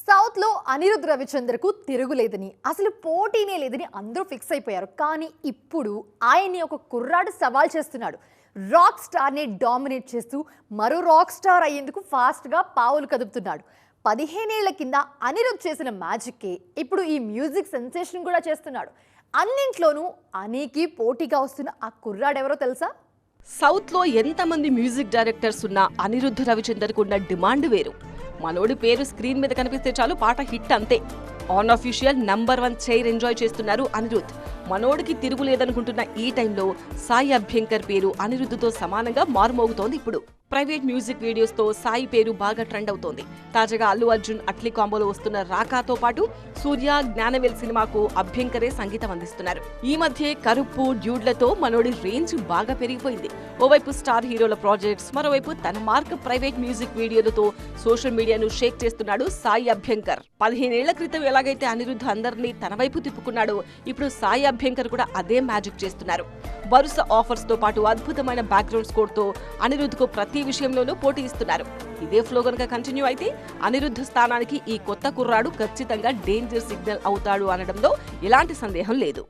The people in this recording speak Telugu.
సౌత్ లో అనిరుద్ రవిచంద్ర కు తిరుగులేదని అసలు పోటీనే లేదని అందరూ ఫిక్స్ అయిపోయారు. కానీ ఇప్పుడు ఆయన్ని ఒక కుర్రాడు సవాల్ చేస్తున్నాడు. రాక్ స్టార్ ని డామినేట్ చేస్తూ మరో రాక్ స్టార్ అయ్యేందుకు ఫాస్ట్ గా పావులు కదుపుతున్నాడు. 15 ఏళ్ల కింద అనిరుద్ చేసిన మ్యాజిక్కే ఇప్పుడు ఈ మ్యూజిక్ సెన్సేషన్ కూడా చేస్తున్నాడు. అన్నింట్లోనూ అనీకి పోటీగా వస్తున్న ఆ కుర్రాడెవరో తెలుసా? సౌత్ లో ఎంతమంది మ్యూజిక్ డైరెక్టర్స్ ఉన్నా అనిరుద్ధ్ రవిచందర్ కు ఉన్న డిమాండ్ వేరు. మనోడి పేరు స్క్రీన్ మీద కనిపిస్తే చాలు పాట హిట్ అంతే. ఆన్ అఫీషియల్ #1 చైర్ ఎంజాయ్ చేస్తున్నారు అనిరుద్. మనోడికి తిరుగులేదనుకుంటున్న ఈ టైంలో సాయి అభ్యంకర్ పేరు అనిరుద్ధ్తో సమానంగా మారుమోగుతోంది. ఇప్పుడు ప్రైవేట్ మ్యూజిక్ వీడియోస్ తో సాయి పేరు బాగా ట్రెండ్ అవుతోంది. తాజాగా అల్లు అర్జున్ అట్లీ కాంబోలో వస్తున్న రాకాతో పాటు సూర్య జ్ఞానవేల్ సినిమాకు అభ్యంకరే సంగీతం అందిస్తున్నారు. ఈ మధ్య కరుప్పు డ్యూడ్లతో మనోడి రేంజ్ బాగా పెరిగిపోయింది. ఓవైపు స్టార్ హీరోల ప్రాజెక్ట్స్, మరోవైపు తన మార్క్ ప్రైవేట్ మ్యూజిక్ వీడియోలతో సోషల్ మీడియాను షేక్ చేస్తున్నాడు సాయి అభ్యంకర్. 15 ఏళ్ల క్రితం ఎలాగైతే అనిరుద్ధ్ అందరినీ తన వైపు తిప్పుకున్నాడో ఇప్పుడు సాయి అభ్యంకర్ కూడా అదే మ్యాజిక్ చేస్తున్నారు. వరుస ఆఫర్స్ తో పాటు అద్భుతమైన బ్యాక్గ్రౌండ్ స్కోర్ తో అనిరుద్ధ్ కు ప్రతి విషయంలోనూ పోటీ ఇస్తున్నారు. ఇదే ఫ్లో గనుక కంటిన్యూ అయితే అనిరుద్ధ్ స్థానానికి ఈ కొత్త కుర్రాడు ఖచ్చితంగా డేంజర్ సిగ్నల్ అవుతాడు అనడంలో ఎలాంటి సందేహం లేదు.